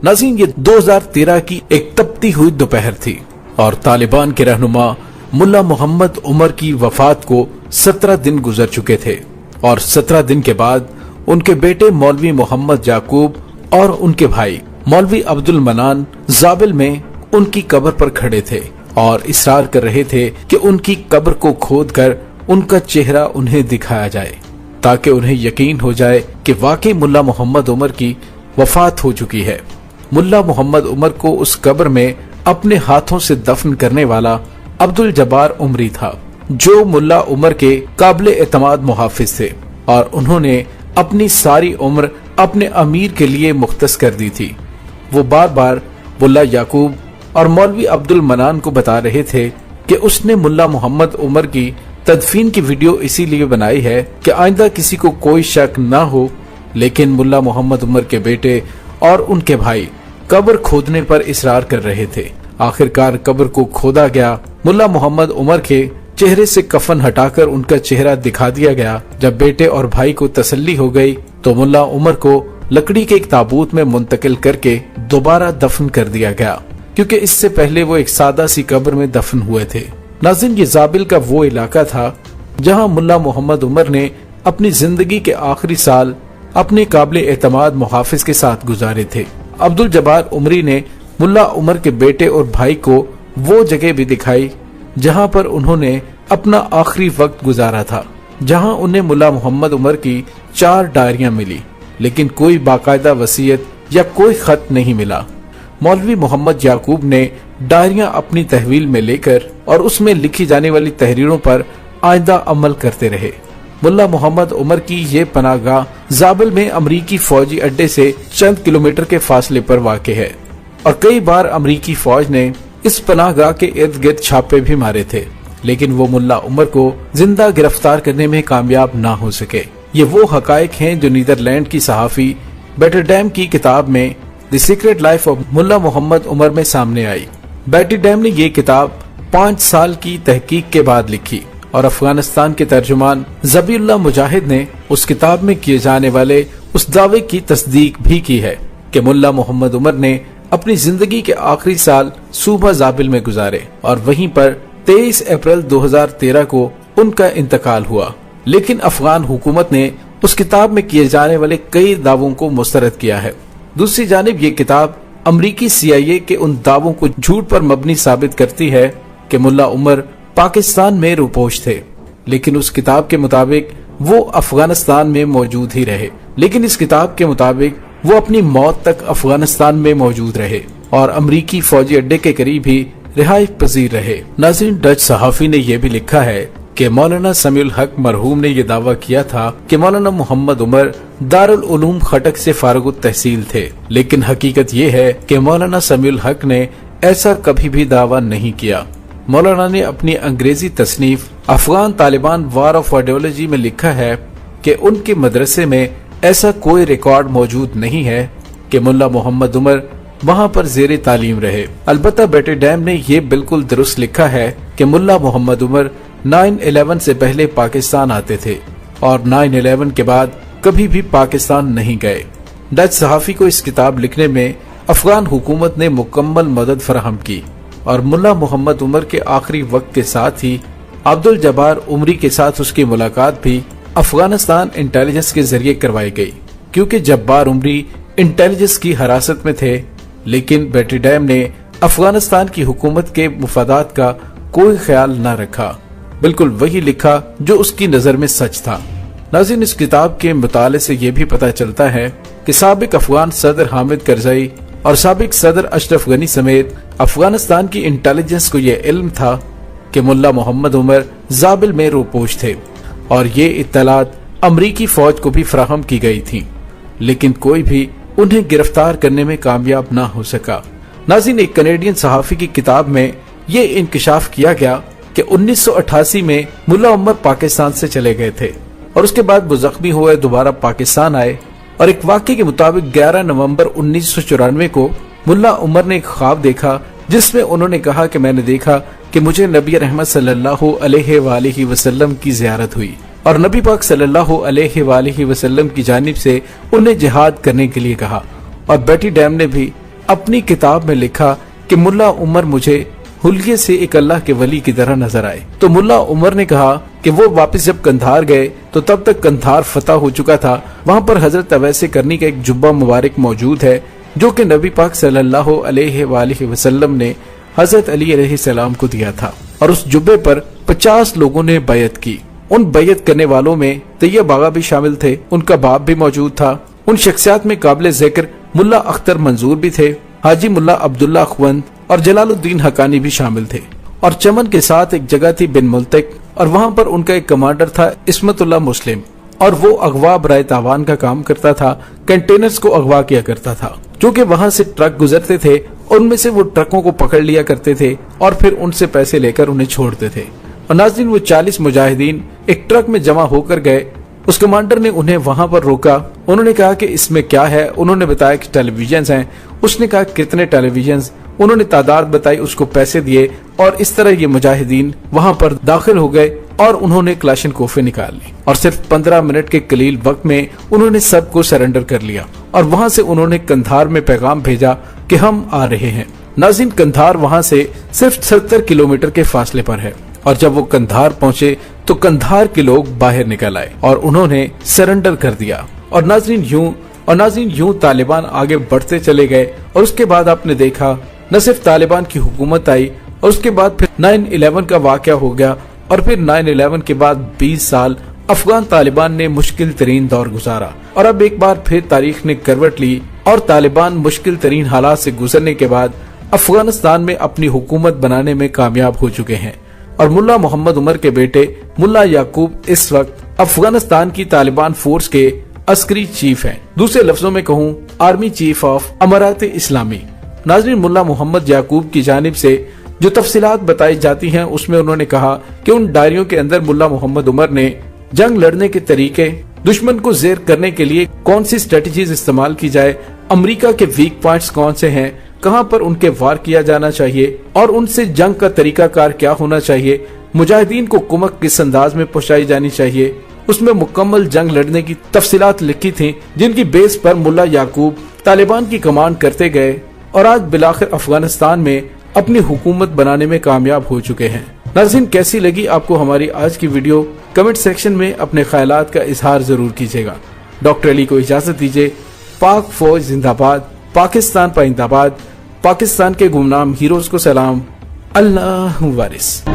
नाज़रीन, ये 2013 की एक तपती हुई दोपहर थी और तालिबान के रहनुमा मुल्ला मोहम्मद उमर की वफात को 17 दिन गुजर चुके थे और 17 दिन के बाद उनके बेटे मौलवी मोहम्मद याकूब और उनके भाई मौलवी अब्दुल मनान ज़ाबिल में उनकी कब्र पर खड़े थे और इसरार कर रहे थे कि उनकी कब्र को खोदकर उनका चेहरा उन्हें दिखाया जाए ताकि उन्हें यकीन हो जाए कि वाकई मुल्ला मोहम्मद उमर की वफात हो चुकी है। मुल्ला मोहम्मद उमर को उस कब्र में अपने हाथों से दफन करने वाला अब्दुल जब्बार उमरी था, जो मुल्ला उमर के काबिल एतमाद मुहाफिज थे और उन्होंने अपनी सारी उम्र अपने अमीर के लिए मुख्तस कर दी थी। वो बार बार मुल्ला याकूब और मौलवी अब्दुल मनान को बता रहे थे कि उसने मुल्ला मोहम्मद उमर की तदफीन की वीडियो इसीलिए बनाई है कि आइंदा किसी को कोई शक न हो, लेकिन मुल्ला मोहम्मद उमर के बेटे और उनके भाई कब्र खोदने पर इसरार कर रहे थे। आखिरकार कब्र को खोदा गया। मुल्ला मोहम्मद उमर के चेहरे से कफन हटाकर उनका चेहरा दिखा दिया गया। जब बेटे और भाई को तसल्ली हो गई तो मुल्ला उमर को लकड़ी के एक ताबूत में मुंतकिल करके दोबारा दफन कर दिया गया, क्योंकि इससे पहले वो एक सादा सी कब्र में दफन हुए थे। नाज़रीन, ये ज़ाबिल का वो इलाका था जहां मुल्ला मोहम्मद उमर ने अपनी जिंदगी के आखिरी साल अपने काबिल एतमाद मुहाफिज के साथ गुजारे थे। अब्दुल जब्बार उमरी ने मुल्ला उमर के बेटे और भाई को वो जगह भी दिखाई जहां पर उन्होंने अपना आखिरी वक्त गुजारा था, जहां उन्हें मुल्ला मोहम्मद उमर की 4 डायरियां मिली, लेकिन कोई बाकायदा वसीयत या कोई खत नहीं मिला। मौलवी मोहम्मद याकूब ने डायरियां अपनी तहवील में लेकर और उसमें लिखी जाने वाली तहरीरों पर आइंदा अमल करते रहे। मुल्ला मोहम्मद उमर की ये पनाहगाह ज़ाबिल में अमरीकी फौजी अड्डे से चंद किलोमीटर के फासले पर वाक़े है और कई बार अमरीकी फौज ने इस पनाहगाह के इर्द गिर्द छापे भी मारे थे, लेकिन वो मुल्ला उमर को जिंदा गिरफ्तार करने में कामयाब ना हो सके। ये वो हकायक हैं जो नीदरलैंड की सहाफी बेटरडैम की किताब में द सीक्रेट लाइफ ऑफ मुल्ला मोहम्मद उमर में सामने आई। बेटरडैम ने ये किताब 5 साल की तहकीक के बाद लिखी और अफगानिस्तान के तर्जुमान ज़बीउल्लाह मुजाहिद ने उस किताब में किए जाने वाले उस दावे की तस्दीक भी की है कि मुल्ला मोहम्मद उमर ने अपनी जिंदगी के आखिरी साल सूबा ज़ाबिल में गुजारे और वहीं पर 23 अप्रैल 2013 को उनका इंतकाल हुआ। लेकिन अफगान हुकूमत ने उस किताब में किए जाने वाले कई दावों को मुस्तरद किया है। दूसरी जानिब ये किताब अमरीकी CIA के उन दावों को झूठ पर मबनी साबित करती है कि मुल्ला उमर पाकिस्तान में रुपोश थे, लेकिन उस किताब के मुताबिक वो अफगानिस्तान में मौजूद ही रहे। लेकिन इस किताब के मुताबिक वो अपनी मौत तक अफगानिस्तान में मौजूद रहे और अमरीकी फौजी अड्डे के करीब ही रिहाई पजीर रहे। नाज़रीन, डच सहाफी ने यह भी लिखा है कि मौलाना समीउल हक मरहूम ने यह दावा किया था कि मौलाना मोहम्मद उमर दारुल उलूम खटक से फारिग तहसील थे, लेकिन हकीकत ये है कि मौलाना समीउल हक ने ऐसा कभी भी दावा नहीं किया। मौलाना ने अपनी अंग्रेजी तसनीफ Afghan Taliban war of ideology में लिखा है कि उनके मदरसे में ऐसा कोई रिकॉर्ड मौजूद नहीं है कि मुल्ला मोहम्मद उमर वहां पर ज़ेरे तालीम रहे। अलबत्ता बेटरडैम ने यह बिल्कुल दुरुस्त लिखा है कि मुल्ला मोहम्मद उमर 9/11 से पहले पाकिस्तान आते थे और 9/11 के बाद कभी भी पाकिस्तान नहीं गए। डच सहाफी को इस किताब लिखने में अफगान हुकूमत ने मुकम्मल मदद फराहम की और मुल्ला मोहम्मद उमर के आखिरी वक्त के साथ ही अब्दुल जब्बार उमरी के साथ उसकी मुलाकात भी अफगानिस्तान इंटेलिजेंस के जरिए करवाई गई, क्योंकि जब्बार उमरी इंटेलिजेंस की हिरासत में थे। लेकिन बेटरडैम ने अफगानिस्तान की हुकूमत के मुफादात का कोई ख्याल न रखा, बिल्कुल वही लिखा जो उसकी नजर में सच था। नाज़रीन, इस किताब के मुताले से ये भी पता चलता है कि साबिक अफगान सदर हामिद करजई और साबिक सदर अशरफ गनी समेत अफगानिस्तान की इंटेलिजेंस को यह इल्म था कि मुल्ला मोहम्मद उमर ज़ाबिल में रूपोश थे और ये इत्तलात अमरीकी फौज को भी फराहम की गई थी, लेकिन कोई भी उन्हें गिरफ्तार करने में कामयाब ना हो सका। नाज़रीन, एक कनेडियन सहाफी की किताब में ये इंकशाफ किया गया कि 1988 में मुल्ला उमर पाकिस्तान से चले गए थे और उसके बाद वो जख्मी हुए दोबारा पाकिस्तान आए और एक वाक़े के मुताबिक 11 नवंबर 1994 को मुल्ला उमर ने एक ख्वाब देखा जिसमें उन्होंने कहा कि मैंने देखा कि मुझे नबी रहमत सल्लल्लाहु अलैहि वसल्लम की ज़ियारत हुई और नबी पाक सल्लल्लाहु अलैहि वसल्लम की जानिब से उन्हें जिहाद करने के लिए कहा। और बेटरडैम ने भी اپنی کتاب میں لکھا کہ ملا عمر مجھے حلیے سے ایک اللہ کے ولی کی طرح نظر آئے۔ تو ملا عمر نے کہا کہ وہ واپس جب قندھار گئے تو تب تک قندھار فتح ہو چکا تھا۔ وہاں پر حضرت اویس کرنی کا ایک جبہ مبارک موجود ہے جو کہ نبی پاک صلی اللہ علیہ وآلہ وسلم نے حضرت علی علیہ السلام کو دیا تھا، اور اس جبے پر 50 لوگوں نے بیعت کی۔ ان بیعت کرنے والوں میں طیب آغا بھی شامل تھے، ان کا باپ بھی موجود تھا۔ ان شخصیات میں قابل ذکر ملا اختر منظور بھی تھے، حاجی ملا عبداللہ اخوند اور جلال الدین حقانی بھی شامل تھے۔ اور چمن کے ساتھ ایک جگہ تھی بن ملتق، اور وہاں پر ان کا ایک کمانڈر تھا عصمت اللہ مسلم، اور وہ اغوا برائے تاوان کا کام کرتا تھا، کنٹینرز کو اغوا کیا کرتا تھا، کیونکہ وہاں سے ٹرک گزرتے تھے، ان میں سے وہ ٹرکوں کو پکڑ لیا کرتے تھے اور پھر ان سے پیسے لے کر انہیں چھوڑتے تھے۔ اور ناظرین، وہ 40 مجاہدین ایک ٹرک میں جمع ہو کر گئے۔ اس کمانڈر نے انہیں وہاں پر روکا، انہوں نے کہا کہ اس میں کیا ہے؟ انہوں نے بتایا کہ ٹیلی ویژنز ہیں۔ اس نے کہا کتنے ٹیلی ویژنز؟ انہوں نے تعداد بتائی، اس کو پیسے دیے، اور اس طرح یہ مجاہدین وہاں پر داخل ہو گئے اور انہوں نے کلاشن کوفے نکال لی، اور صرف 15 منٹ کے قلیل وقت میں انہوں نے سب کو سرنڈر کر لیا، اور وہاں سے انہوں نے قندھار میں پیغام بھیجا کہ ہم آ رہے ہیں۔ ناظرین، قندھار وہاں سے صرف 70 کلومیٹر کے فاصلے پر ہے، اور جب وہ قندھار پہنچے تو قندھار کے لوگ باہر نکل آئے اور انہوں نے سرنڈر کر دیا۔ اور ناظرین یوں طالبان آگے بڑھتے چلے گئے، اور اس کے بعد آپ نے دیکھا نہ صرف طالبان کی حکومت آئی، اور اس کے بعد پھر 9/11 کا واقعہ ہو گیا، اور پھر 9/11 کے بعد 20 سال افغان طالبان نے مشکل ترین دور گزارا، اور اب ایک بار پھر تاریخ نے کروٹ لی، اور طالبان مشکل ترین حالات سے گزرنے کے بعد افغانستان میں اپنی حکومت بنانے میں کامیاب ہو چکے ہیں۔ اور ملا محمد عمر کے بیٹے ملا یعقوب اس وقت افغانستان کی طالبان فورس کے عسکری چیف ہیں، دوسرے لفظوں میں کہوں آرمی چیف آف امارات اسلامی۔ ناظرین، ملا محمد یعقوب کی جانب سے جو تفصیلات بتائی جاتی ہیں اس میں انہوں نے کہا کہ ان ڈائریوں کے اندر ملا محمد عمر نے جنگ لڑنے کے طریقے، دشمن کو زیر کرنے کے لیے کون سی اسٹریٹجیز استعمال کی جائے، امریکہ کے ویک پوائنٹس کون سے ہیں، کہاں پر ان کے وار کیا جانا چاہیے، اور ان سے جنگ کا طریقہ کار کیا ہونا چاہیے، مجاہدین کو کمک کس انداز میں پہنچائی جانی چاہیے، اس میں مکمل جنگ لڑنے کی تفصیلات لکھی تھیں، جن کی بیس پر ملا یعقوب طالبان کی کمانڈ کرتے گئے، اور آج بلاخر افغانستان میں اپنی حکومت بنانے میں کامیاب ہو چکے ہیں۔ ناظرین، کیسی لگی آپ کو ہماری آج کی ویڈیو؟ کمنٹ سیکشن میں اپنے خیالات کا اظہار ضرور کیجیے گا۔ ڈاکٹر علی کو اجازت دیجیے۔ پاک فوج زندہ باد، پاکستان پائندہ باد، پاکستان کے گمنام ہیروز کو سلام، اللہ وارث۔